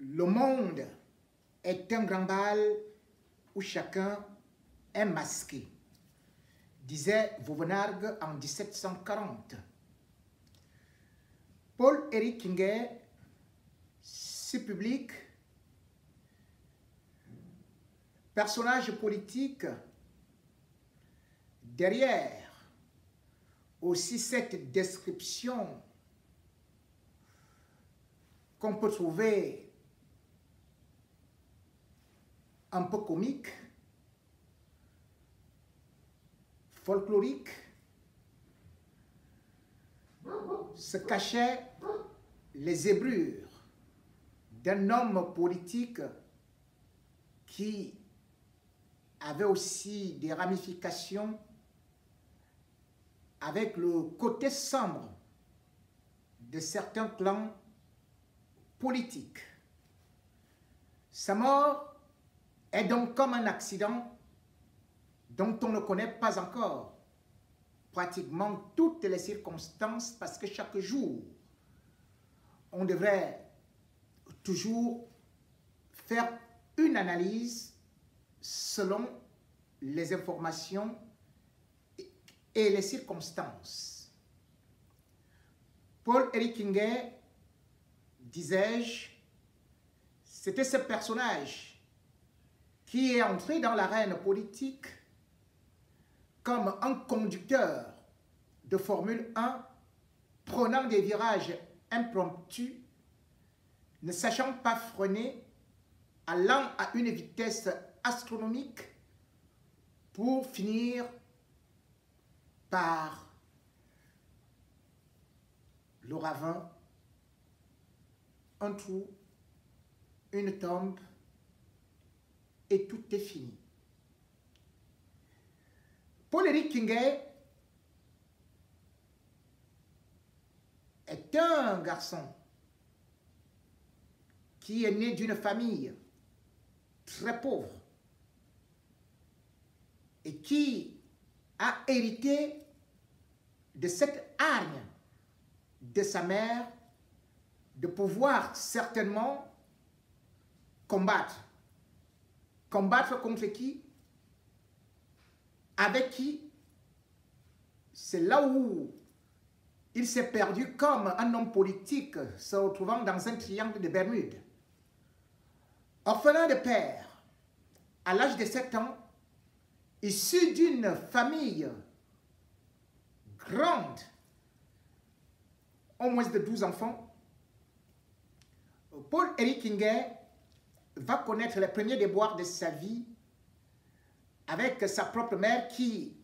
Le monde est un grand bal où chacun est masqué, disait Vauvenargues en 1740. Paul-Éric Kinguet, si public, personnage politique, derrière aussi cette description qu'on peut trouver un peu comique, folklorique, se cachaient les zébrures d'un homme politique qui avait aussi des ramifications avec le côté sombre de certains clans politiques. Sa mort est donc comme un accident dont on ne connaît pas encore pratiquement toutes les circonstances, parce que chaque jour, on devrait toujours faire une analyse selon les informations et les circonstances. Paul-Éric Kinguet, disais-je, c'était ce personnage qui est entré dans l'arène politique comme un conducteur de Formule 1, prenant des virages impromptus, ne sachant pas freiner, allant à une vitesse astronomique pour finir par le ravin, un trou, une tombe, et tout est fini. Paul-Éric Kinguet est un garçon qui est né d'une famille très pauvre et qui a hérité de cette hargne de sa mère de pouvoir certainement combattre. Combattre contre qui? Avec qui? C'est là où il s'est perdu comme un homme politique se retrouvant dans un triangle de Bermude. Orphelin de père, à l'âge de 7 ans, issu d'une famille grande, au moins de 12 enfants, Paul-Éric Kinguet va connaître les premiers déboires de sa vie avec sa propre mère qui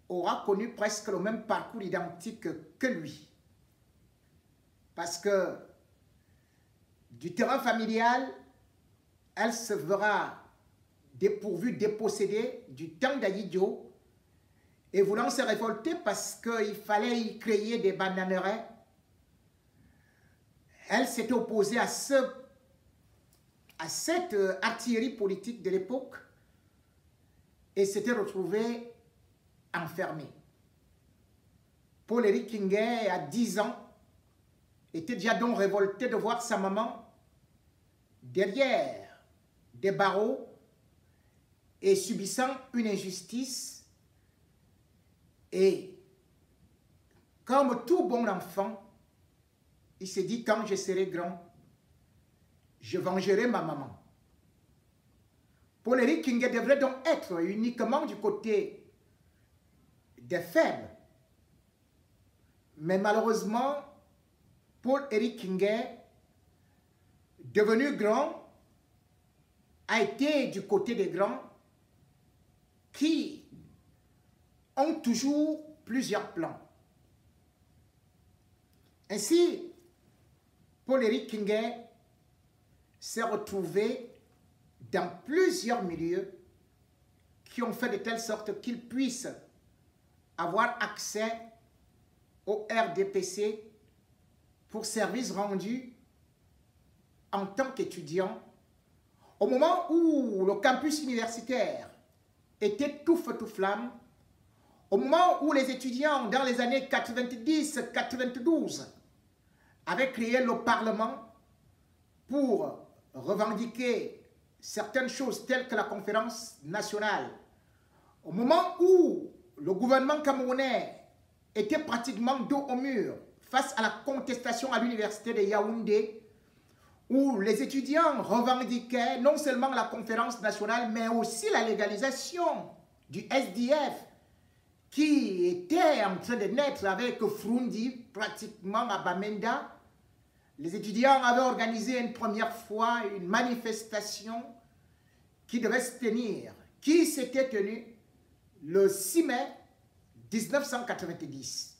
aura connu presque le même parcours identique que lui. Parce que du terrain familial, elle se verra dépourvue, dépossédée du temps d'Aïdjo et voulant se révolter parce qu'il fallait y créer des bananeraies. Elle s'était opposée à cette artillerie politique de l'époque et s'était retrouvée enfermée. Paul-Éric Kinguet, à 10 ans, était déjà donc révolté de voir sa maman derrière des barreaux et subissant une injustice. Et comme tout bon enfant, il s'est dit, quand je serai grand, je vengerai ma maman. Paul-Éric Kinguet devrait donc être uniquement du côté des faibles. Mais malheureusement, Paul-Éric Kinguet, devenu grand, a été du côté des grands qui ont toujours plusieurs plans. Ainsi, Paul-Éric Kinguet s'est retrouvé dans plusieurs milieux qui ont fait de telle sorte qu'il puisse avoir accès au RDPC pour services rendus en tant qu'étudiant au moment où le campus universitaire était tout feu tout flamme, au moment où les étudiants dans les années 90-92 avaient créé le Parlement pour revendiqué certaines choses telles que la conférence nationale, au moment où le gouvernement camerounais était pratiquement dos au mur face à la contestation à l'université de Yaoundé, où les étudiants revendiquaient non seulement la conférence nationale, mais aussi la légalisation du SDF, qui était en train de naître avec Frundi, pratiquement à Bamenda. Les étudiants avaient organisé une première fois une manifestation qui devait se tenir, qui s'était tenue le 6 mai 1990.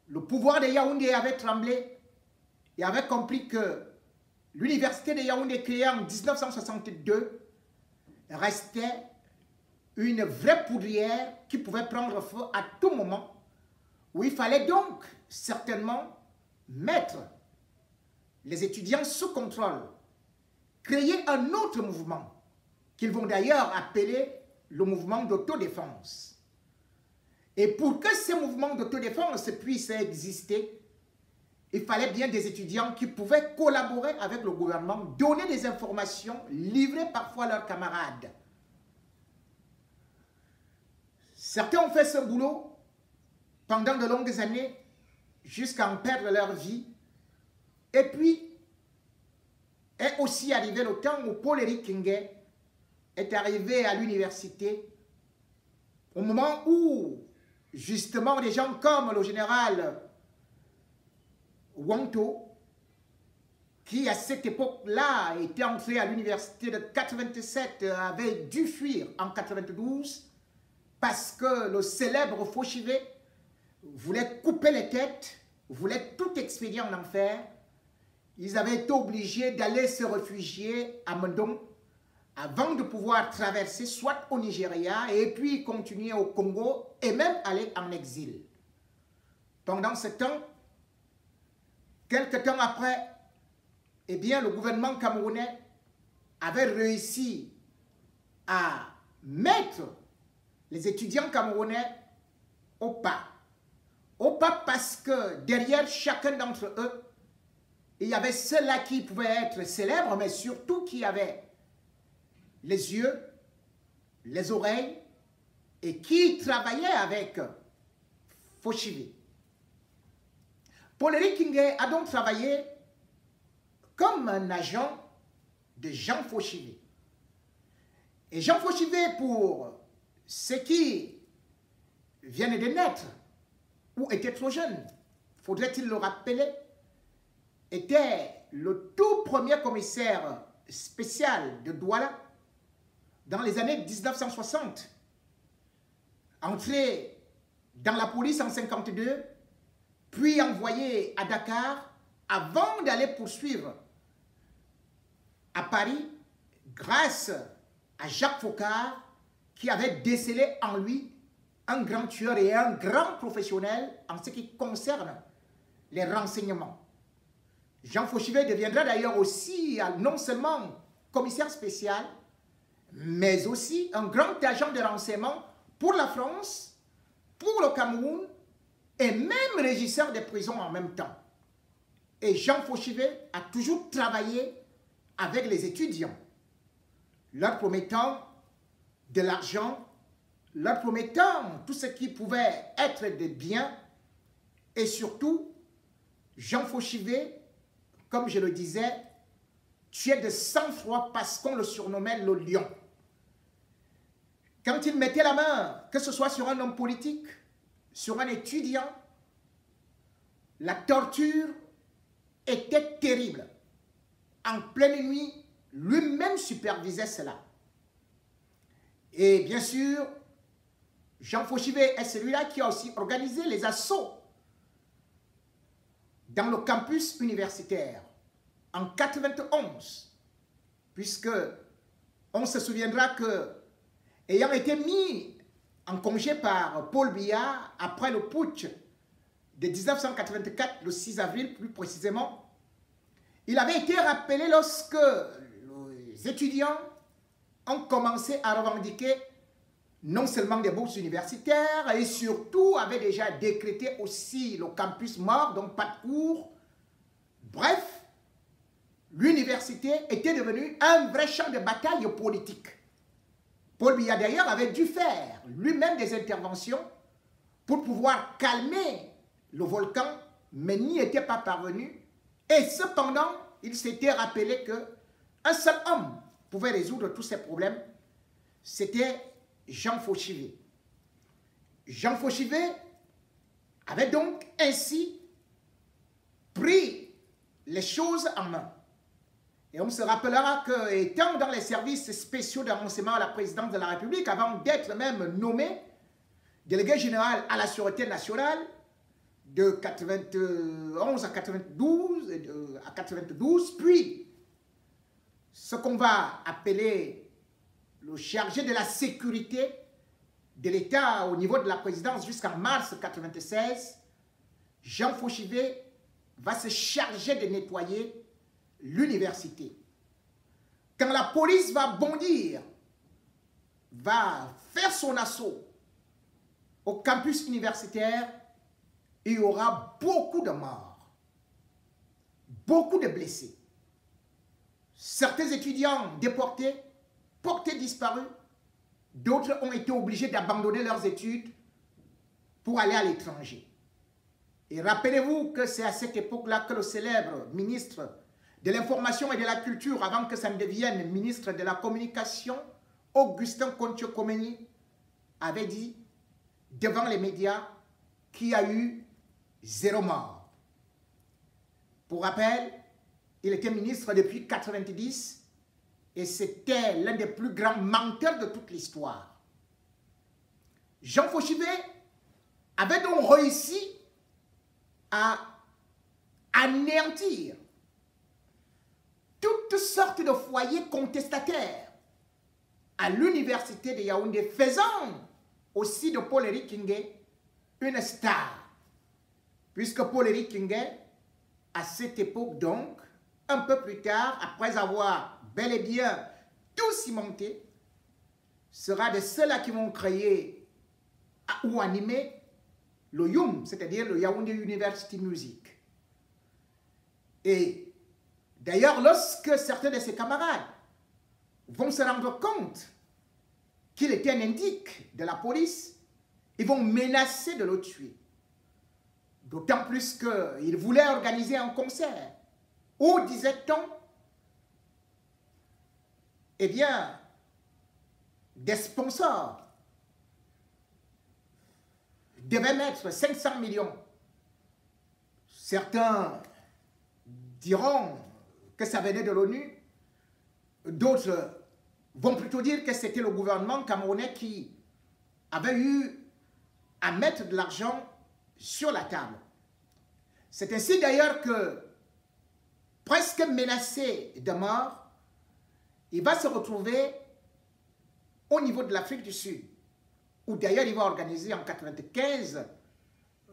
Le pouvoir de Yaoundé avait tremblé et avait compris que l'université de Yaoundé, créée en 1962, restait une vraie poudrière qui pouvait prendre feu à tout moment, où il fallait donc certainement mettre les étudiants sous contrôle, créer un autre mouvement, qu'ils vont d'ailleurs appeler le mouvement d'autodéfense. Et pour que ce mouvement d'autodéfense puisse exister, il fallait bien des étudiants qui pouvaient collaborer avec le gouvernement, donner des informations, livrer parfois leurs camarades. Certains ont fait ce boulot pendant de longues années jusqu'à en perdre leur vie. Et puis, est aussi arrivé le temps où Paul-Éric Kingé est arrivé à l'université, au moment où, justement, des gens comme le général Wanto, qui à cette époque-là était entré à l'université de 87, avait dû fuir en 92, parce que le célèbre Fauchivé voulait couper les têtes, voulait tout expédier en enfer. Ils avaient été obligés d'aller se réfugier à Mendong avant de pouvoir traverser soit au Nigeria et puis continuer au Congo et même aller en exil. Pendant ce temps, quelques temps après, eh bien, le gouvernement camerounais avait réussi à mettre les étudiants camerounais au pas. Au pas parce que derrière chacun d'entre eux, il y avait ceux-là qui pouvaient être célèbres, mais surtout qui avaient les yeux, les oreilles, et qui travaillaient avec Fauchivé. Paul-Éric Kingé a donc travaillé comme un agent de Jean Fauchivé. Et Jean Fauchivé, pour ceux qui viennent de naître ou étaient trop jeunes, faudrait-il le rappeler, était le tout premier commissaire spécial de Douala dans les années 1960. Entré dans la police en 1952, puis envoyé à Dakar avant d'aller poursuivre à Paris grâce à Jacques Faucard qui avait décelé en lui un grand tueur et un grand professionnel en ce qui concerne les renseignements. Jean Fauchivé deviendra d'ailleurs aussi non seulement commissaire spécial, mais aussi un grand agent de renseignement pour la France, pour le Cameroun et même régisseur des prisons en même temps. Et Jean Fauchivé a toujours travaillé avec les étudiants, leur promettant de l'argent, leur promettant tout ce qui pouvait être des biens et surtout, Jean Fauchivé, comme je le disais, tuait de sang-froid parce qu'on le surnommait le lion. Quand il mettait la main, que ce soit sur un homme politique, sur un étudiant, la torture était terrible. En pleine nuit, lui-même supervisait cela. Et bien sûr, Jean Fauchivé est celui-là qui a aussi organisé les assauts dans le campus universitaire en 91, puisque on se souviendra que, ayant été mis en congé par Paul Biya après le putsch de 1984, le 6 avril plus précisément, il avait été rappelé lorsque les étudiants ont commencé à revendiquer non seulement des bourses universitaires et surtout avaient déjà décrété aussi le campus mort, donc pas de cours. Bref, l'université l'université était devenue un vrai champ de bataille politique. Paul Biya d'ailleurs avait dû faire lui-même des interventions pour pouvoir calmer le volcan, mais n'y était pas parvenu. Et cependant, il s'était rappelé qu'un seul homme pouvait résoudre tous ces problèmes, c'était Jean Fauchivé. Jean Fauchivé avait donc ainsi pris les choses en main. Et on se rappellera qu'étant dans les services spéciaux de renseignement à la présidence de la République, avant d'être même nommé délégué général à la Sûreté nationale de 91 à 92, puis ce qu'on va appeler le chargé de la sécurité de l'État au niveau de la présidence jusqu'en mars 1996, Jean Fauchivé va se charger de nettoyer l'université. Quand la police va bondir, va faire son assaut au campus universitaire, il y aura beaucoup de morts, beaucoup de blessés. Certains étudiants déportés, portés disparus, d'autres ont été obligés d'abandonner leurs études pour aller à l'étranger. Et rappelez-vous que c'est à cette époque-là que le célèbre ministre de l'Information et de la Culture, avant que ça ne devienne ministre de la Communication, Augustin Kontio-Komeni, avait dit devant les médias qu'il y a eu 0 mort. Pour rappel, il était ministre depuis 1990 et c'était l'un des plus grands menteurs de toute l'histoire. Jean Fauchivé avait donc réussi à anéantir toutes sortes de foyers contestataires à l'université de Yaoundé, faisant aussi de Paul-Éric Kingé une star. Puisque Paul-Éric Kingé, à cette époque donc, un peu plus tard, après avoir bel et bien tout cimenté, sera de ceux-là qui vont créer ou animer le YUM, c'est-à-dire le Yaoundé University Music. Et d'ailleurs, lorsque certains de ses camarades vont se rendre compte qu'il était un indique de la police, ils vont menacer de le tuer. D'autant plus qu'il voulait organiser un concert où, disait-on, eh bien, des sponsors devaient mettre 500 millions. Certains diront que ça venait de l'ONU, d'autres vont plutôt dire que c'était le gouvernement camerounais qui avait eu à mettre de l'argent sur la table. C'est ainsi d'ailleurs que, presque menacé de mort, il va se retrouver au niveau de l'Afrique du Sud, où d'ailleurs il va organiser en 1995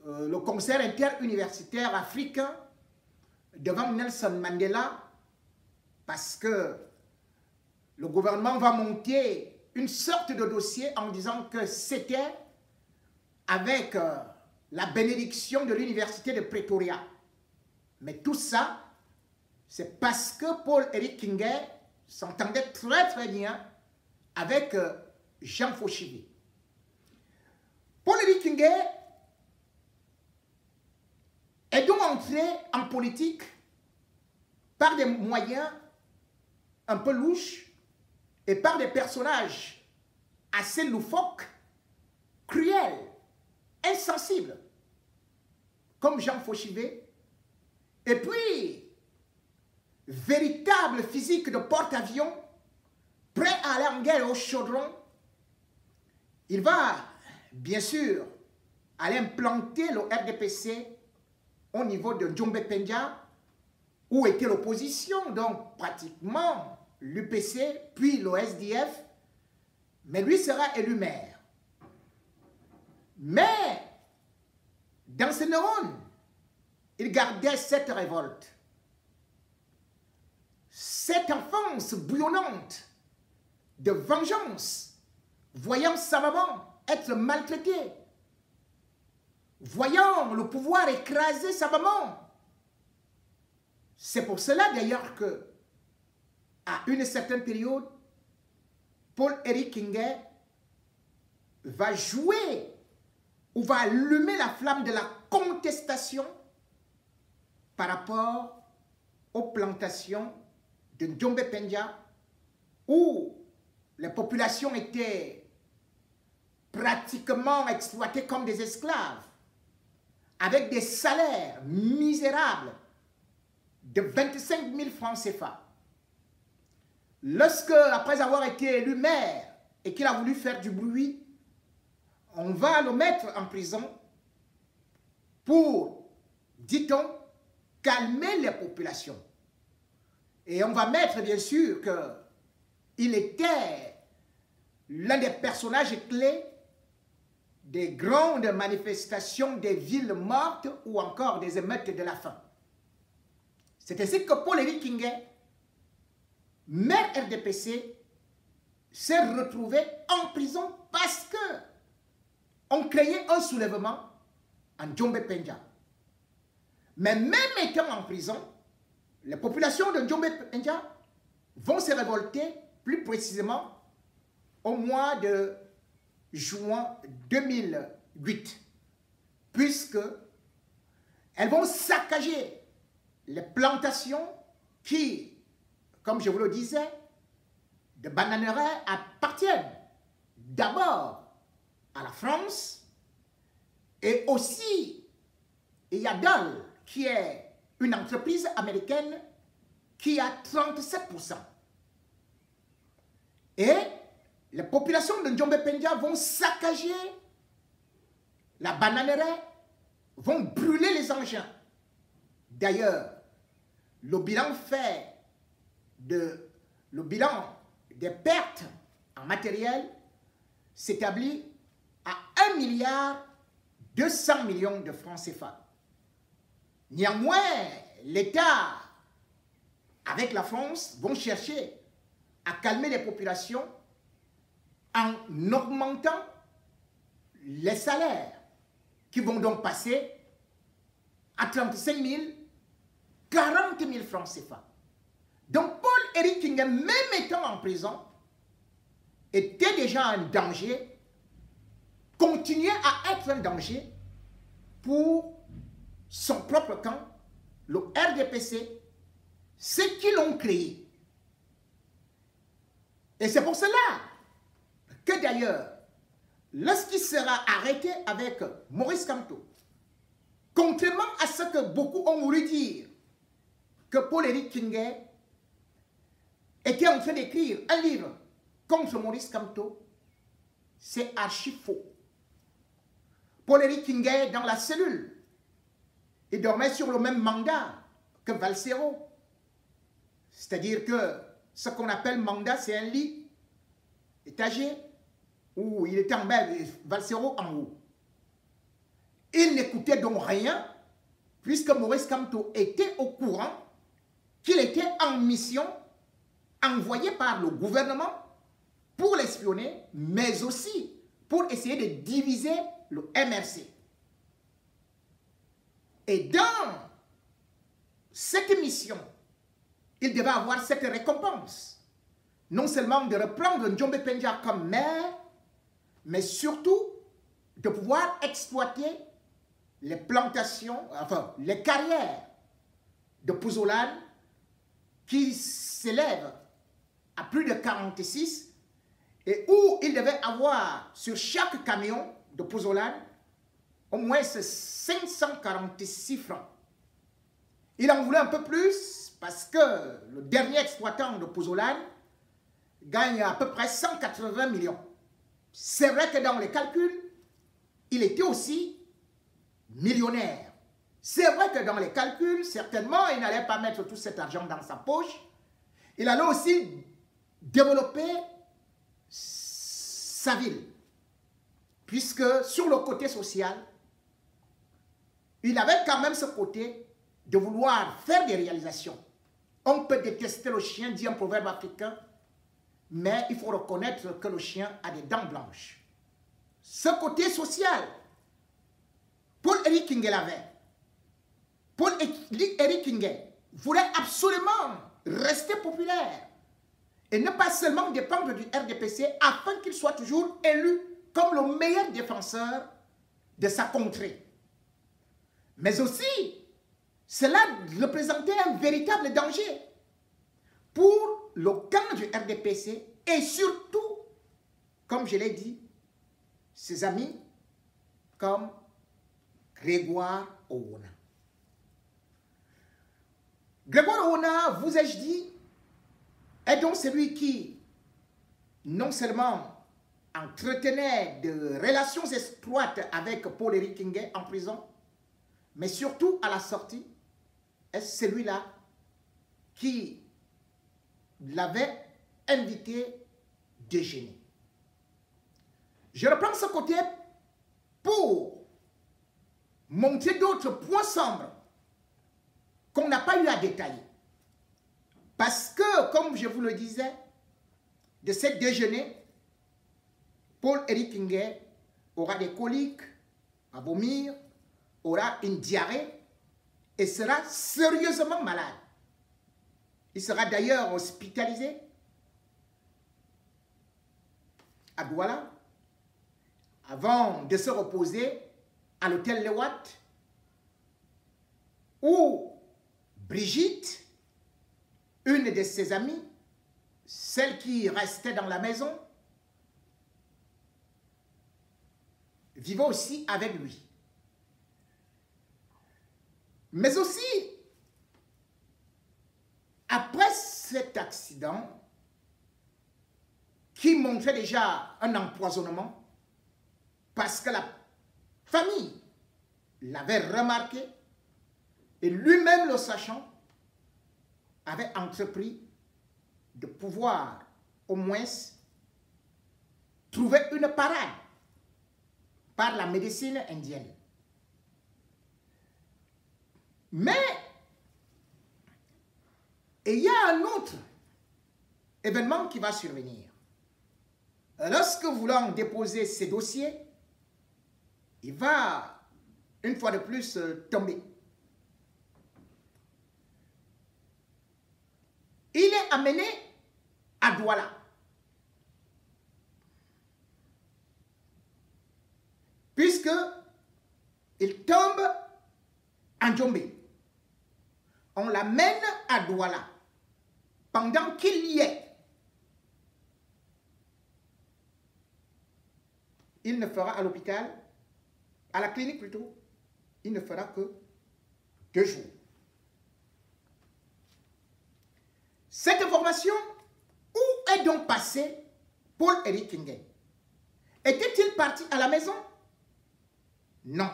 le concert interuniversitaire africain devant Nelson Mandela, parce que le gouvernement va monter une sorte de dossier en disant que c'était avec la bénédiction de l'université de Pretoria. Mais tout ça, c'est parce que Paul-Éric Kingé s'entendait très très bien avec Jean Fauchivé. Paul-Éric Kingé est donc entré en politique par des moyens un peu louches et par des personnages assez loufoques, cruels, insensibles, comme Jean Fauchivé, et puis véritable physique de porte-avions, prêt à aller en guerre au chaudron. Il va, bien sûr, aller implanter le RDPC au niveau de Djombe Pendia, où était l'opposition, donc pratiquement l'UPC, puis le SDF, mais lui sera élu maire. Mais, dans ses neurones, il gardait cette révolte, cette enfance bouillonnante de vengeance, voyant sa maman être maltraitée, voyant le pouvoir écraser sa maman. C'est pour cela d'ailleurs que à une certaine période, Paul-Éric Kinguet va jouer ou va allumer la flamme de la contestation par rapport aux plantations de Njombe Penja où les populations étaient pratiquement exploitées comme des esclaves avec des salaires misérables de 25 000 francs CFA. Lorsque, après avoir été élu maire et qu'il a voulu faire du bruit, on va le mettre en prison pour, dit-on, calmer les populations. Et on va mettre, bien sûr, qu'il était l'un des personnages clés des grandes manifestations des villes mortes ou encore des émeutes de la faim. C'est ainsi que Paul-Éric Kinguet, maire RDPC, s'est retrouvé en prison parce que on créait un soulèvement en Njombe Penja. Mais même étant en prison, les populations de Njombe Penja vont se révolter, plus précisément au mois de juin 2008, puisque elles vont saccager les plantations qui, comme je vous le disais, de bananeraies appartiennent d'abord à la France et aussi Yadal, qui est une entreprise américaine qui a 37%. Et les populations de Njombe Penja vont saccager la bananeraie, vont brûler les engins. D'ailleurs, le bilan des pertes en matériel s'établit à 1,2 milliard de francs CFA. Néanmoins, l'État, avec la France, vont chercher à calmer les populations en augmentant les salaires qui vont donc passer à 35 000, 40 000 francs CFA. Donc Paul-Éric Kinguet, même étant en prison, était déjà un danger, continuait à être un danger pour son propre camp, le RDPC, ceux qui l'ont créé. Et c'est pour cela que d'ailleurs, lorsqu'il sera arrêté avec Maurice Kamto, contrairement à ce que beaucoup ont voulu dire, que Paul-Éric Kinguet était en train d'écrire un livre contre Maurice Kamto, c'est archi faux. Paul-Éric Kinguet, dans la cellule, il dormait sur le même mandat que Valsero. C'est-à-dire que ce qu'on appelle mandat, c'est un lit étagé où il était en bas, Valsero en haut. Il n'écoutait donc rien, puisque Maurice Kamto était au courant qu'il était en mission envoyé par le gouvernement pour l'espionner, mais aussi pour essayer de diviser le MRC. Et dans cette mission, il devait avoir cette récompense. Non seulement de reprendre Njombe Penja comme maire, mais surtout de pouvoir exploiter les plantations, enfin les carrières de Pouzoulane qui s'élèvent à plus de 46 et où il devait avoir sur chaque camion de Pouzoulane au moins 546 francs. Il en voulait un peu plus parce que le dernier exploitant de Pouzoulane gagne à peu près 180 millions. C'est vrai que dans les calculs, il était aussi millionnaire. C'est vrai que dans les calculs, certainement, il n'allait pas mettre tout cet argent dans sa poche. Il allait aussi développer sa ville. Puisque sur le côté social, il avait quand même ce côté de vouloir faire des réalisations. On peut détester le chien, dit un proverbe africain, mais il faut reconnaître que le chien a des dents blanches. Ce côté social, Paul-Éric Kinguet l'avait. Paul-Éric Kinguet voulait absolument rester populaire et ne pas seulement dépendre du RDPC afin qu'il soit toujours élu comme le meilleur défenseur de sa contrée. Mais aussi, cela représentait un véritable danger pour le camp du RDPC et surtout, comme je l'ai dit, ses amis comme Grégoire Owona. Grégoire Owona, vous ai-je dit, est donc celui qui, non seulement entretenait de relations étroites avec Paul-Éric Kingué en prison, mais surtout à la sortie, est celui-là qui l'avait invité déjeuner. Je reprends ce côté pour montrer d'autres points sombres qu'on n'a pas eu à détailler. Parce que, comme je vous le disais, de cette déjeuner, Paul-Éric Kingué aura des coliques, à vomir, aura une diarrhée et sera sérieusement malade. Il sera d'ailleurs hospitalisé à Douala avant de se reposer à l'hôtel Lewat où Brigitte, une de ses amies, celle qui restait dans la maison, vivait aussi avec lui. Mais aussi, après cet accident, qui montrait déjà un empoisonnement, parce que la famille l'avait remarqué, et lui-même le sachant, avait entrepris de pouvoir au moins trouver une parade par la médecine indienne. Mais il y a un autre événement qui va survenir. Lorsque voulant déposer ces dossiers, il va une fois de plus tomber. Il est amené à Douala. Puisque il tombe en Djombe. On l'amène à Douala. Pendant qu'il y est, il ne fera à l'hôpital, à la clinique plutôt, il ne fera que 2 jours. Cette information, où est donc passé Paul-Éric Kingué? Était-il parti à la maison? Non.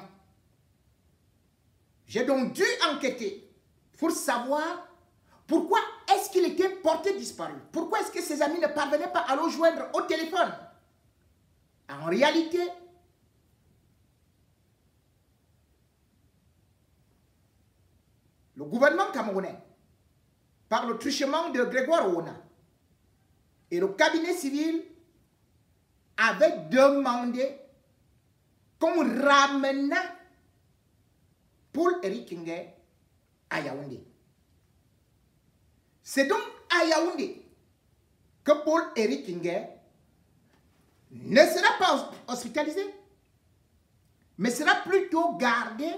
J'ai donc dû enquêter pour savoir pourquoi est-ce qu'il était porté disparu. Pourquoi est-ce que ses amis ne parvenaient pas à le joindre au téléphone? En réalité, le gouvernement camerounais, par le truchement de Grégoire Owona, et le cabinet civil avait demandé qu'on ramena Paul-Éric Kingué à Yaoundé. C'est donc à Yaoundé que Paul-Éric Kingué ne sera pas hospitalisé, mais sera plutôt gardé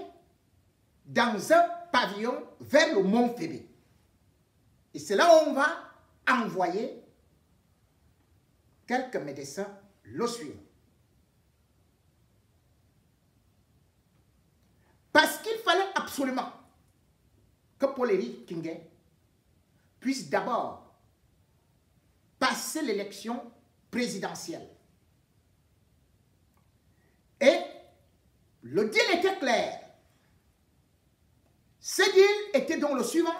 dans un pavillon vers le Mont Fébé. Et c'est là où on va envoyer quelques médecins le suivre. Parce qu'il fallait absolument que Paul-Éric Kingué puisse d'abord passer l'élection présidentielle. Et le deal était clair. Ce deal était donc le suivant.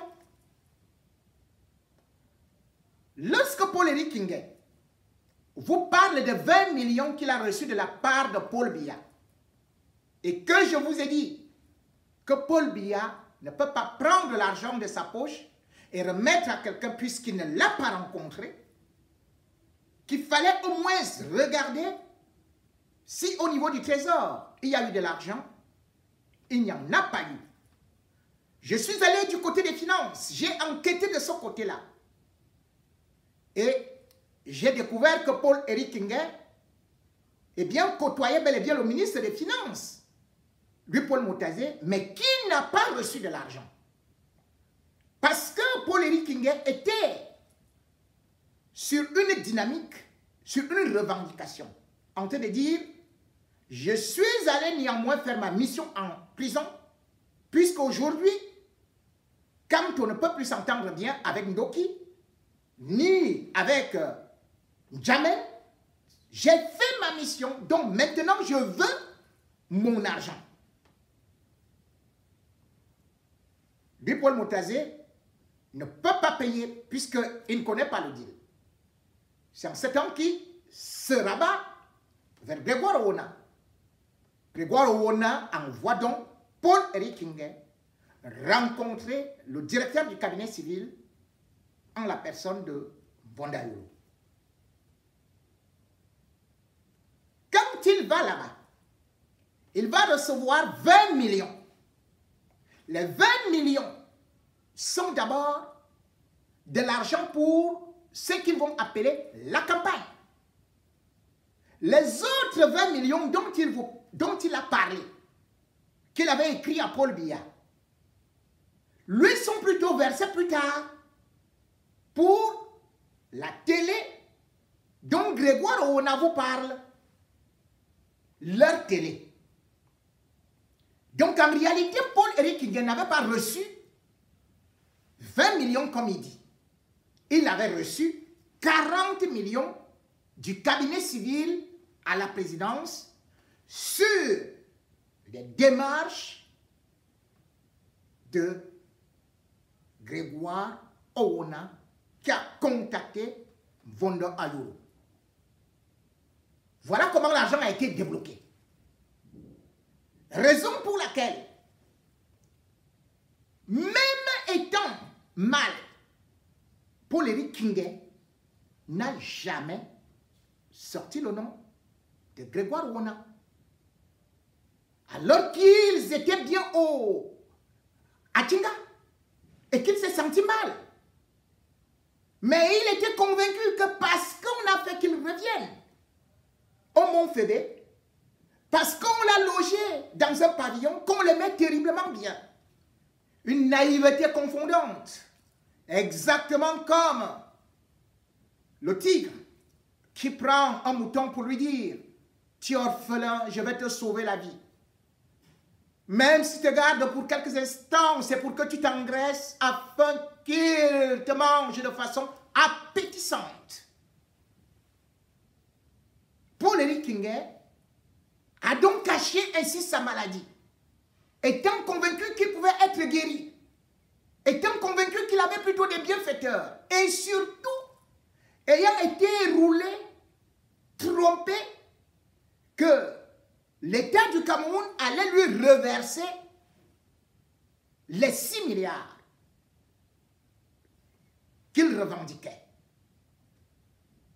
Lorsque Paul-Éric Kingué vous parle de 20 millions qu'il a reçus de la part de Paul Biya, et que je vous ai dit que Paul Biya ne peut pas prendre l'argent de sa poche et remettre à quelqu'un puisqu'il ne l'a pas rencontré, qu'il fallait au moins regarder si au niveau du trésor il y a eu de l'argent. Il n'y en a pas eu. Je suis allé du côté des finances, j'ai enquêté de ce côté-là. Et j'ai découvert que Paul-Éric Kinguet eh bien, côtoyait bel et bien le ministre des Finances, lui Paul Moutazé, mais qui n'a pas reçu de l'argent. Parce que Paul-Éric Kinguet était sur une dynamique, sur une revendication, en train de dire, je suis allé néanmoins faire ma mission en prison, puisqu'aujourd'hui, quand on ne peut plus s'entendre bien avec Ndoki, ni avec Djamel, j'ai fait ma mission, donc maintenant je veux mon argent. Lui, Paul Moutazé, ne peut pas payer puisqu'il ne connaît pas le deal. C'est en cet homme qui se rabat vers Grégoire Owona. Grégoire Owona envoie donc Paul-Éric Kinguet rencontrer le directeur du cabinet civil en la personne de Bondayolo. Quand il va là-bas, il va recevoir 20 millions. Les 20 millions sont d'abord de l'argent pour ce qu'ils vont appeler la campagne. Les autres 20 millions dont il a parlé, qu'il avait écrit à Paul Biya, lui sont plutôt versés plus tard pour la télé dont Grégoire Owona vous parle, leur télé. Donc en réalité, Paul-Éric Kinguet n'avait pas reçu 20 millions comme il dit. Il avait reçu 40 millions du cabinet civil à la présidence sur les démarches de Grégoire Owona qui a contacté Vondo Ayolo. Voilà comment l'argent a été débloqué. Raison pour laquelle, même étant mal, Paul-Éric Kinguet n'a jamais sorti le nom de Grégoire Owona. Alors qu'ils étaient bien à Tinga et qu'il s'est senti mal. Mais il était convaincu que parce qu'on a fait qu'il revienne au Mont-Fédé, parce qu'on l'a logé dans un pavillon, qu'on le met terriblement bien. Une naïveté confondante. Exactement comme le tigre qui prend un mouton pour lui dire « Tu es orphelin, je vais te sauver la vie. » Même si tu te gardes pour quelques instants, c'est pour que tu t'engraisses afin qu'il te mange de façon appétissante. Paul-Éric Kinguet a donc caché ainsi sa maladie, étant convaincu qu'il pouvait être guéri, étant convaincu qu'il avait plutôt des bienfaiteurs, et surtout, ayant été roulé, trompé, que l'État du Cameroun allait lui reverser les 6 milliards qu'il revendiquait.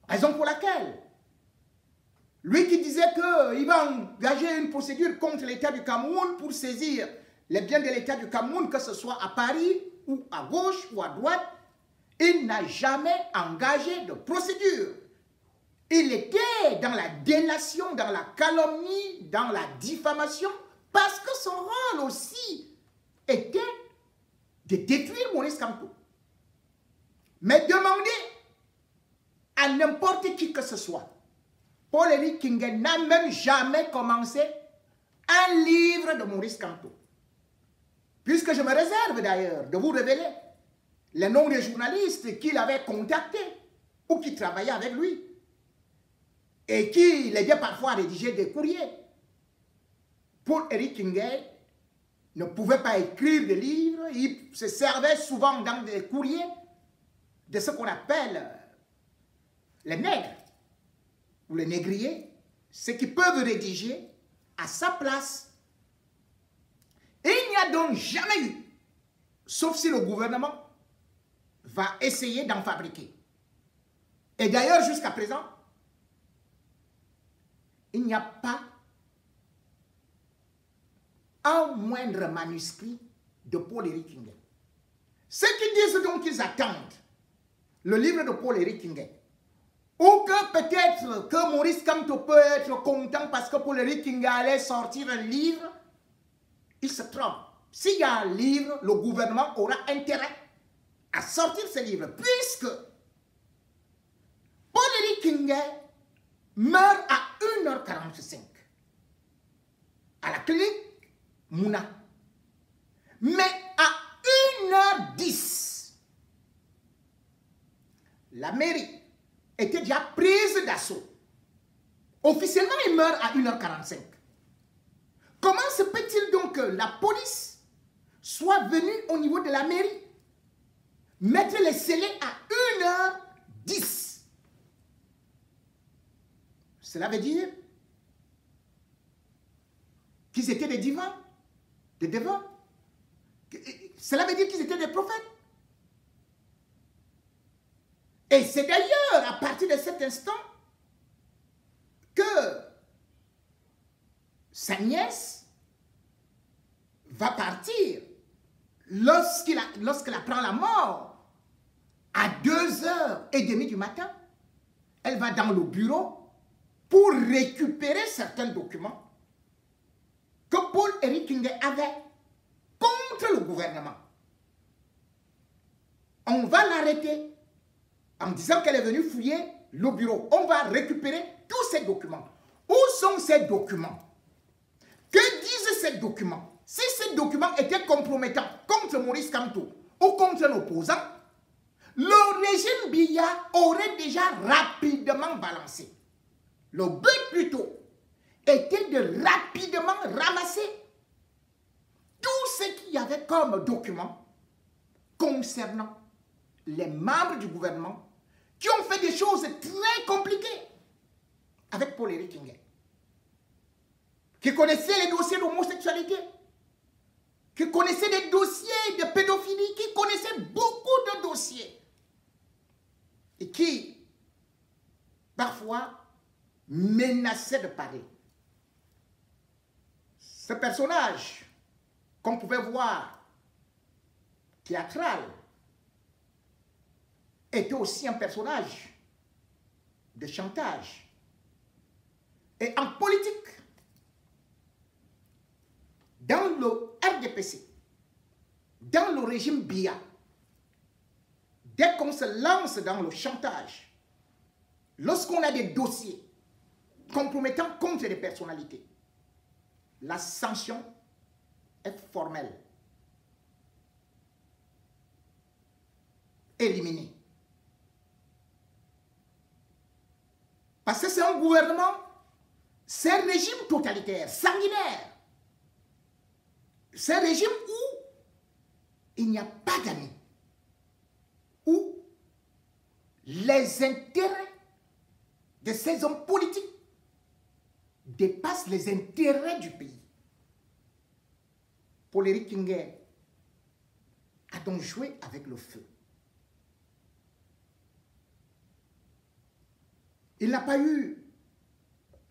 Raison pour laquelle, lui qui disait qu'il va engager une procédure contre l'État du Cameroun pour saisir les biens de l'État du Cameroun, que ce soit à Paris, ou à gauche, ou à droite, il n'a jamais engagé de procédure. Il était dans la délation, dans la calomnie, dans la diffamation, parce que son rôle aussi était de détruire Maurice Kamto. Mais demandez à n'importe qui que ce soit, Paul-Éric Kinguet n'a même jamais commencé un livre de Maurice Kamto. Puisque je me réserve d'ailleurs de vous révéler les noms des journalistes qu'il avait contactés ou qui travaillaient avec lui et qui l'aidaient parfois à rédiger des courriers. Paul-Éric Kinguet ne pouvait pas écrire des livres, il se servait souvent dans des courriers de ce qu'on appelle les nègres ou les négriers, ceux qui peuvent rédiger à sa place. Et il n'y a donc jamais eu, sauf si le gouvernement va essayer d'en fabriquer. Et d'ailleurs, jusqu'à présent, il n'y a pas un moindre manuscrit de Paul-Éric Kinguet. Ceux qui disent donc qu'ils attendent le livre de Paul-Éric Kinguet. Ou que peut-être que Maurice Kamto peut être content parce que Paul-Éric Kinguet allait sortir un livre, il se trompe. S'il y a un livre, le gouvernement aura intérêt à sortir ce livre, puisque Paul-Éric Kinguet meurt à 1h45 à la clinique Mouna. Mais à 1h10, la mairie était déjà prise d'assaut. Officiellement, il meurt à 1h45. Comment se peut-il donc que la police soit venue au niveau de la mairie, mettre les scellés à 1h10? Cela veut dire qu'ils étaient des divins, des devins. Cela veut dire qu'ils étaient des prophètes. Et c'est d'ailleurs à partir de cet instant que sa nièce va partir lorsqu'elle apprend la mort à 2h30 du matin. Elle va dans le bureau pour récupérer certains documents que Paul-Éric Kinguet avait contre le gouvernement. On va l'arrêter en disant qu'elle est venue fouiller le bureau. On va récupérer tous ces documents. Où sont ces documents? Que disent ces documents? Si ces documents étaient compromettants contre Maurice Kamto ou contre un opposant, le régime Biya aurait déjà rapidement balancé. Le but plutôt était de rapidement ramasser tout ce qu'il y avait comme documents concernant les membres du gouvernement qui ont fait des choses très compliquées avec Paul-Éric Kinguet, qui connaissait les dossiers d'homosexualité, qui connaissait des dossiers de pédophilie, qui connaissait beaucoup de dossiers et qui, parfois, menaçait de parler. Ce personnage qu'on pouvait voir théâtral était aussi un personnage de chantage. Et en politique, dans le RDPC, dans le régime Biya, dès qu'on se lance dans le chantage, lorsqu'on a des dossiers compromettants contre des personnalités, la sanction est formelle. Éliminée. Parce que c'est un gouvernement, c'est un régime totalitaire, sanguinaire. C'est un régime où il n'y a pas d'amis, où les intérêts de ces hommes politiques dépassent les intérêts du pays. Paul-Éric Kinguet a donc joué avec le feu. Il n'a pas eu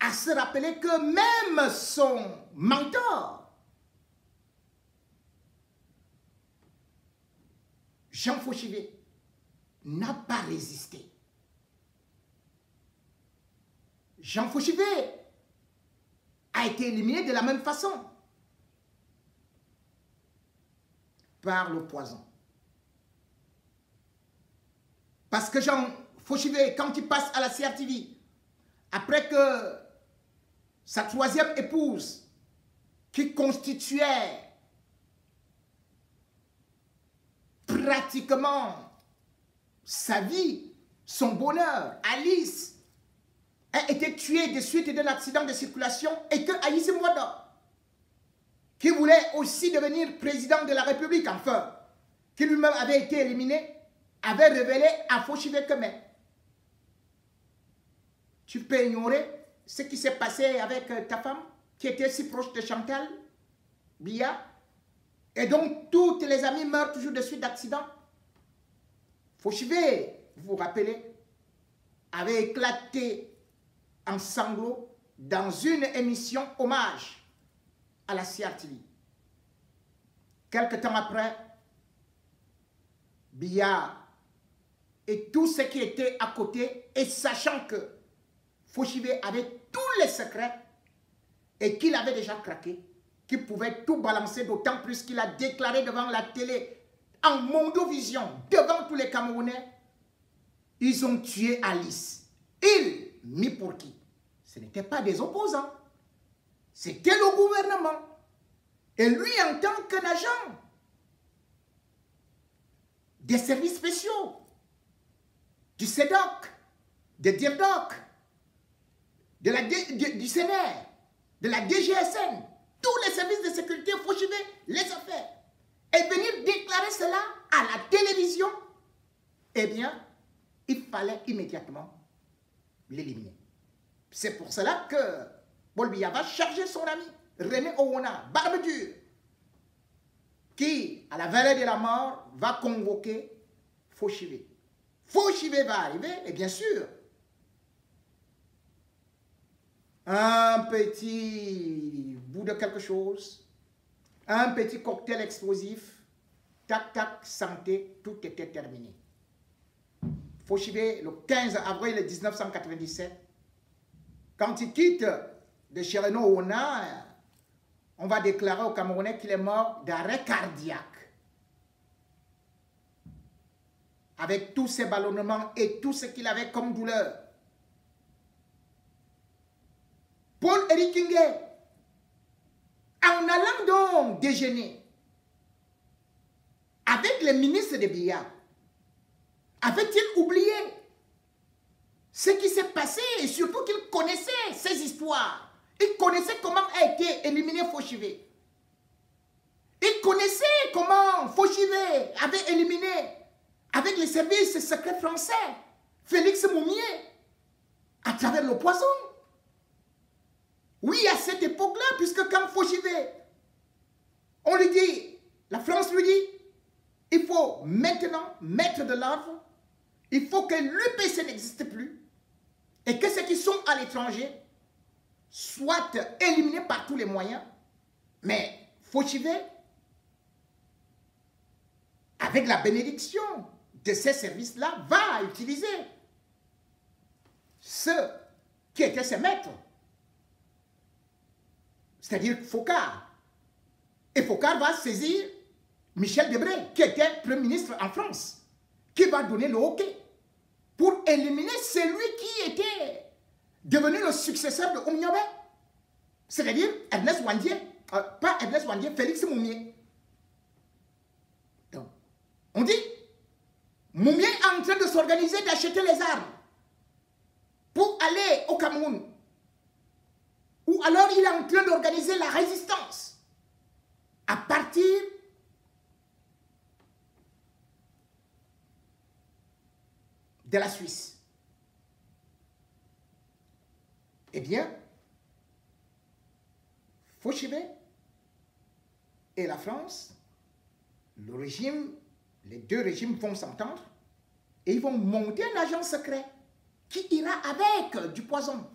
à se rappeler que même son mentor, Jean Fauchivet, n'a pas résisté. Jean Fauchivet a été éliminé de la même façon, par le poison. Parce que Jean Fauchivet, quand il passe à la CRTV, après que sa troisième épouse, qui constituait pratiquement sa vie, son bonheur, Alice, a été tuée de suite d'un accident de circulation, et que Aïssi Mwada, qui voulait aussi devenir président de la République, enfin, qui lui-même avait été éliminé, avait révélé à Fauchivet que mais tu peux ignorer ce qui s'est passé avec ta femme, qui était si proche de Chantal Biya, et donc toutes les amies meurent toujours de suite d'accident. Fauchivet, vous vous rappelez, avait éclaté en sanglots dans une émission hommage à la CRTV. Quelque temps après, Biya et tous ceux qui étaient à côté, et sachant que Fauchivé avait tous les secrets et qu'il avait déjà craqué, qu'il pouvait tout balancer, d'autant plus qu'il a déclaré devant la télé, en mondovision, devant tous les Camerounais, ils ont tué Alice. Ils, mis pour qui? Ce n'étaient pas des opposants. C'était le gouvernement. Et lui, en tant qu'un agent des services spéciaux, du CEDOC, de DIRDOC, du CNR, de la DGSN, tous les services de sécurité, Fauchivé les a fait. Et venir déclarer cela à la télévision, eh bien, il fallait immédiatement l'éliminer. C'est pour cela que Paul Biya va charger son ami, René Owona, barbe dure, qui, à la veille de la mort, va convoquer Fauchivé. Fauchivé va arriver, et bien sûr, un petit bout de quelque chose, un petit cocktail explosif, tac, tac, santé, tout était terminé. Fauchivé, le 15 avril 1997, quand il quitte de chez René Owona, on va déclarer aux Camerounais qu'il est mort d'arrêt cardiaque. Avec tous ses ballonnements et tout ce qu'il avait comme douleur. Paul-Éric Ngué, en allant donc déjeuner avec les ministres de Biya, avait-il oublié ce qui s'est passé et surtout qu'il connaissait ces histoires? Il connaissait comment a été éliminé Fauchivé. Il connaissait comment Fauchivé avait éliminé avec les services secrets français Félix Moumié à travers le poison. Oui, à cette époque-là, puisque quand Fauchivé, on lui dit, la France lui dit, il faut maintenant mettre de l'ordre, il faut que l'UPC n'existe plus et que ceux qui sont à l'étranger soient éliminés par tous les moyens. Mais Fauchivé, avec la bénédiction de ces services-là, va utiliser ceux qui étaient ses maîtres, c'est-à-dire Focard. Et Focard va saisir Michel Debré, qui était Premier ministre en France, qui va donner le OK pour éliminer celui qui était devenu le successeur de Oumniobé, c'est-à-dire Ernest Ouandié, pas Ernest Ouandié, Félix Moumié. Donc, on dit, Moumié est en train de s'organiser, d'acheter les armes pour aller au Cameroun. Ou alors il est en train d'organiser la résistance à partir de la Suisse. Eh bien, Fauchivé et la France, le régime, les deux régimes vont s'entendre et ils vont monter un agent secret qui ira avec du poison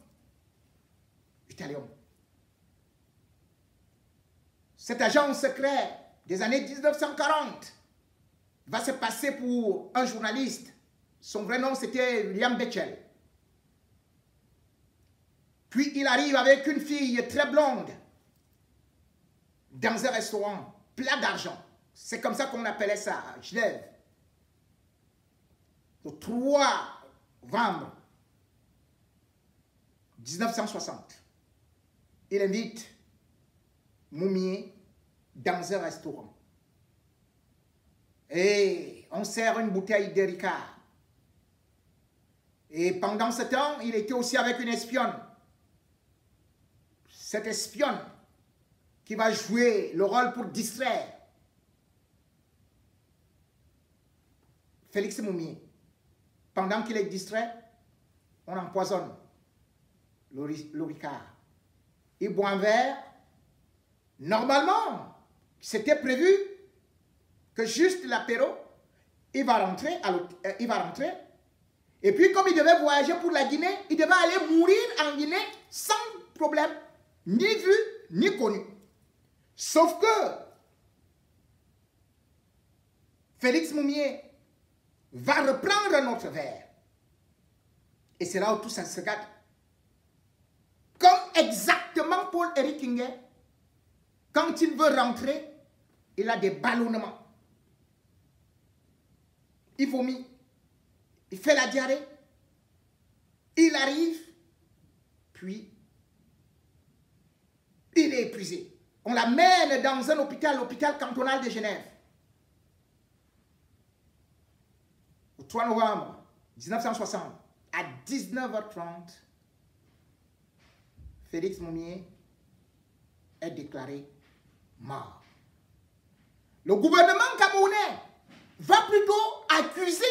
italien. Cet agent secret des années 1940 va se passer pour un journaliste. Son vrai nom, c'était William Betchel. Puis il arrive avec une fille très blonde dans un restaurant plat d'argent. C'est comme ça qu'on appelait ça à Genève. Le 3 novembre 1960. Il invite Moumié dans un restaurant. Et on sert une bouteille de Ricard. Et pendant ce temps, il était aussi avec une espionne. Cette espionne qui va jouer le rôle pour distraire Félix Moumié. Pendant qu'il est distrait, on empoisonne le Ricard. Il boit un verre. Normalement, c'était prévu que juste l'apéro, il va rentrer. Et puis, comme il devait voyager pour la Guinée, il devait aller mourir en Guinée sans problème, ni vu, ni connu. Sauf que Félix Moumié va reprendre notre verre. Et c'est là où tout ça se regarde. Comme exactement Paul-Éric Kinguet, quand il veut rentrer, il a des ballonnements. Il vomit. Il fait la diarrhée. Il arrive. Puis, il est épuisé. On l'amène dans un hôpital, l'hôpital cantonal de Genève. Au 3 novembre 1960, à 19h30, Félix Moumié est déclaré mort. Le gouvernement camerounais va plutôt accuser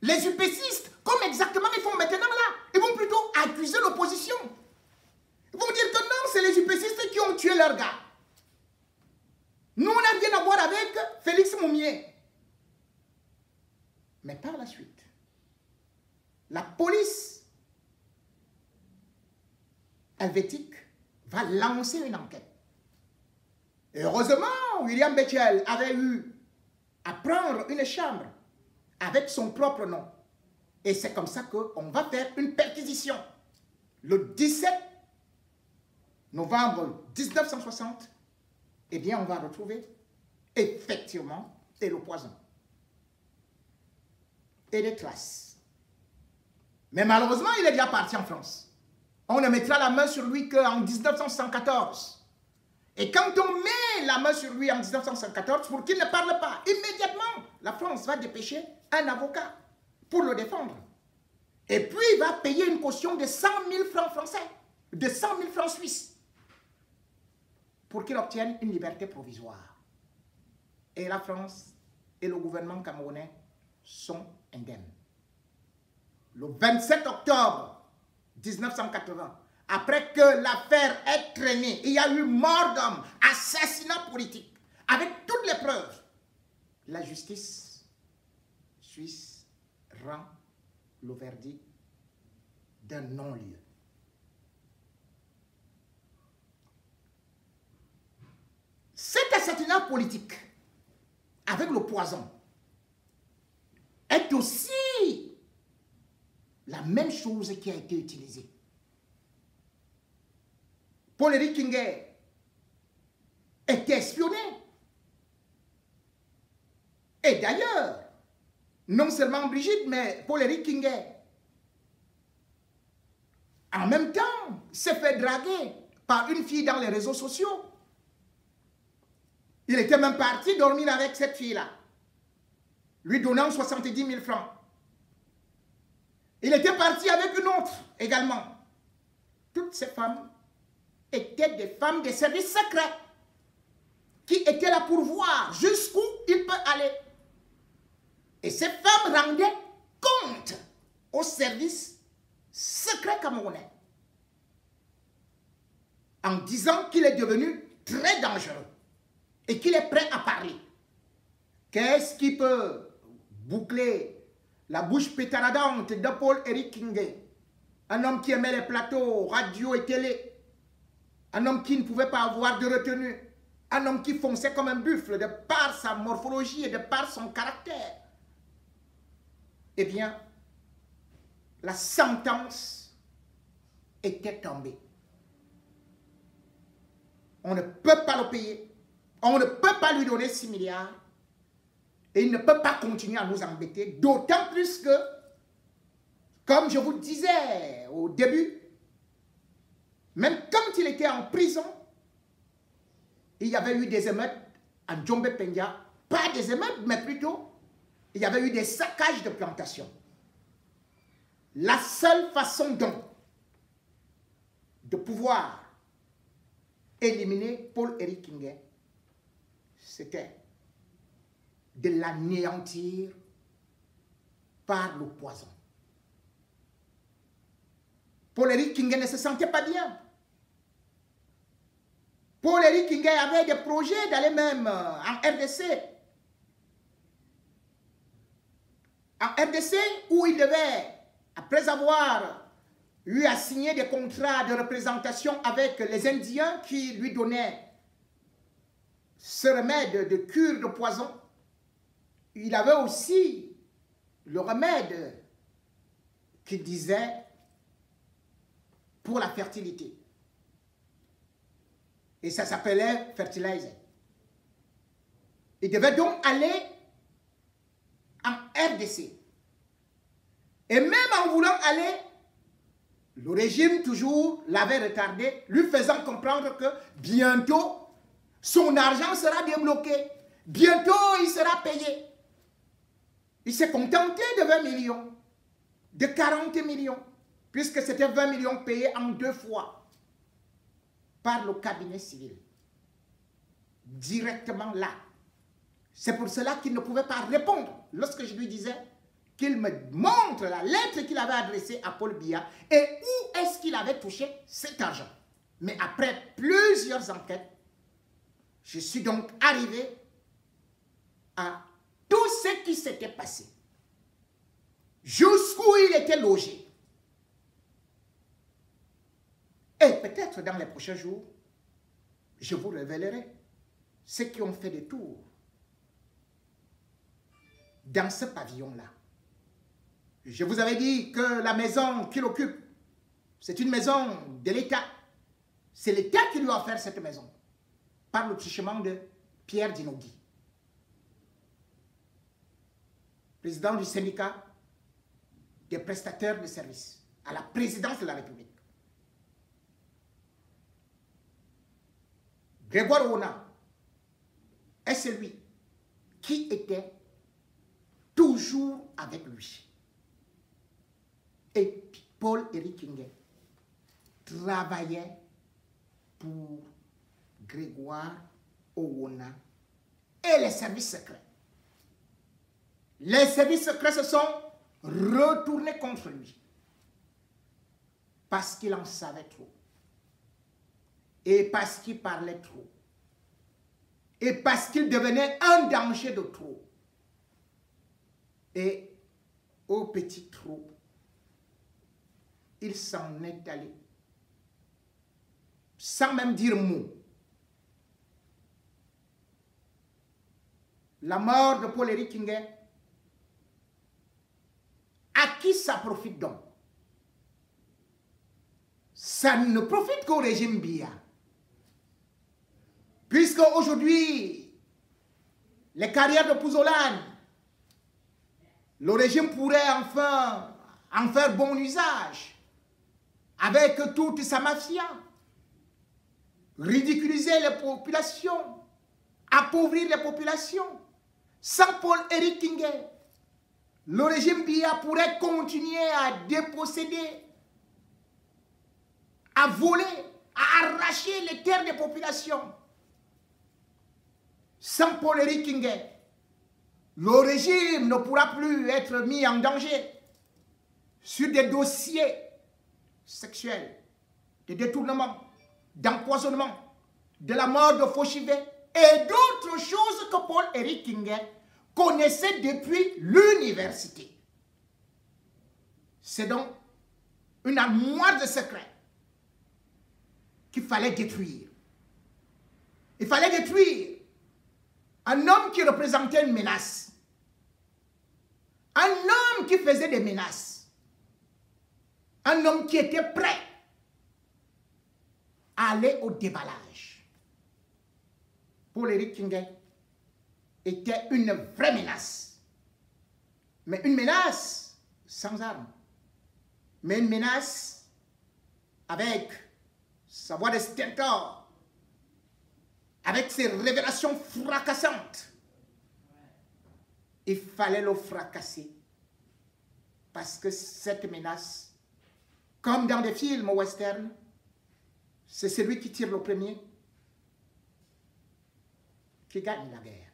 les UPCistes, comme exactement ils font maintenant là. Ils vont plutôt accuser l'opposition. Ils vont dire que non, c'est les UPCistes qui ont tué leur gars. Nous, on n'a rien à voir avec Félix Moumié. Mais par la suite, la police helvétique va lancer une enquête. Et heureusement, William Betchel avait eu à prendre une chambre avec son propre nom. Et c'est comme ça qu'on va faire une perquisition. Le 17 novembre 1960, eh bien, on va retrouver effectivement le poison. Et des traces. Mais malheureusement, il est déjà parti en France. On ne mettra la main sur lui qu'en 1914. Et quand on met la main sur lui en 1914, pour qu'il ne parle pas, immédiatement, la France va dépêcher un avocat pour le défendre. Et puis, il va payer une caution de 100 000 francs français, de 100 000 francs suisses, pour qu'il obtienne une liberté provisoire. Et la France et le gouvernement camerounais sont indemnes. Le 27 octobre 1980, après que l'affaire est traînée, il y a eu mort d'homme, assassinat politique, avec toutes les preuves, la justice suisse rend le verdict d'un non-lieu. Cet assassinat politique, avec le poison, est aussi la même chose qui a été utilisée. Paul-Éric Kinguet était espionné. Et d'ailleurs, non seulement Brigitte, mais Paul-Éric Kinguet, en même temps, s'est fait draguer par une fille dans les réseaux sociaux. Il était même parti dormir avec cette fille-là, lui donnant 70 000 francs. Il était parti avec une autre également. Toutes ces femmes étaient des femmes des services secrets qui étaient là pour voir jusqu'où il peut aller. Et ces femmes rendaient compte aux services secrets camerounais en disant qu'il est devenu très dangereux et qu'il est prêt à parler. Qu'est-ce qui peut boucler la bouche pétaradante de Paul-Éric Kinguet, un homme qui aimait les plateaux, radio et télé, un homme qui ne pouvait pas avoir de retenue, un homme qui fonçait comme un buffle de par sa morphologie et de par son caractère? Eh bien, la sentence était tombée. On ne peut pas le payer. On ne peut pas lui donner 6 milliards. Et il ne peut pas continuer à nous embêter. D'autant plus que, comme je vous disais au début, même quand il était en prison, il y avait eu des émeutes à Djombe Pendia. Pas des émeutes, mais plutôt, il y avait eu des saccages de plantations. La seule façon donc de pouvoir éliminer Paul-Éric Kinguet, c'était de l'anéantir par le poison. Paul-Éric Kinguet ne se sentait pas bien. Paul-Éric Kinguet avait des projets d'aller même en RDC. En RDC où il devait, après avoir eu à signer des contrats de représentation avec les Indiens qui lui donnaient ce remède de cure de poison, il avait aussi le remède qu'il disait pour la fertilité. Et ça s'appelait fertilizer. Il devait donc aller en RDC. Et même en voulant aller, le régime toujours l'avait retardé, lui faisant comprendre que bientôt, son argent sera débloqué. Bientôt, il sera payé. Il s'est contenté de 20 millions, de 40 millions, puisque c'était 20 millions payés en 2 fois par le cabinet civil. Directement là. C'est pour cela qu'il ne pouvait pas répondre lorsque je lui disais qu'il me montre la lettre qu'il avait adressée à Paul Biya et où est-ce qu'il avait touché cet argent. Mais après plusieurs enquêtes, je suis donc arrivé à tout ce qui s'était passé, jusqu'où il était logé. Et peut-être dans les prochains jours, je vous révélerai ceux qui ont fait des tours dans ce pavillon-là. Je vous avais dit que la maison qu'il occupe, c'est une maison de l'État. C'est l'État qui lui a offert cette maison, par le truchement de Pierre Dinogui, président du syndicat des prestataires de services à la présidence de la République. Grégoire Ona est celui qui était toujours avec lui. Et Paul-Éric Nguyen travaillait pour Grégoire Owona et les services secrets. Les services secrets se sont retournés contre lui parce qu'il en savait trop et parce qu'il parlait trop et parce qu'il devenait un danger de trop. Et au petit trou, il s'en est allé sans même dire mot. La mort de Paul-Éric Nguyen, à qui ça profite donc? Ça ne profite qu'au régime Biya. Puisque aujourd'hui, les carrières de Pouzoulane, le régime pourrait enfin en faire bon usage avec toute sa mafia, ridiculiser les populations, appauvrir les populations. Sans Paul-Éric Nguyen, le régime Biya pourrait continuer à déposséder, à voler, à arracher les terres des populations. Sans Paul-Éric Nguyen, le régime ne pourra plus être mis en danger sur des dossiers sexuels, de détournement, d'empoisonnement, de la mort de Fauchivé et d'autres choses que Paul-Éric Nguyen connaissait depuis l'université. C'est donc une armoire de secrets qu'il fallait détruire. Il fallait détruire un homme qui représentait une menace. Un homme qui faisait des menaces. Un homme qui était prêt à aller au déballage. Paul-Éric Nguyen était une vraie menace. Mais une menace sans armes. Mais une menace avec sa voix de stentor, avec ses révélations fracassantes. Il fallait le fracasser. Parce que cette menace, comme dans des films western, c'est celui qui tire le premier qui gagne la guerre.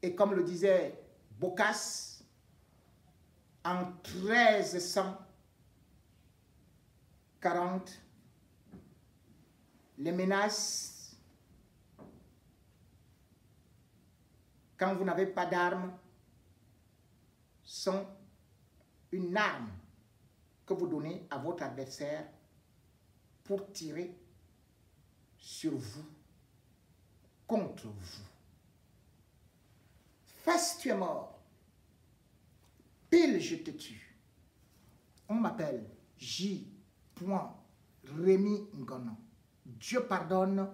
Et comme le disait Boccace, en 1340, les menaces, quand vous n'avez pas d'armes, sont une arme que vous donnez à votre adversaire pour tirer sur vous, contre vous. West, tu es mort. Pile, je te tue. On m'appelle J. Rémi Ngono. Dieu pardonne,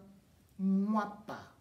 moi pas.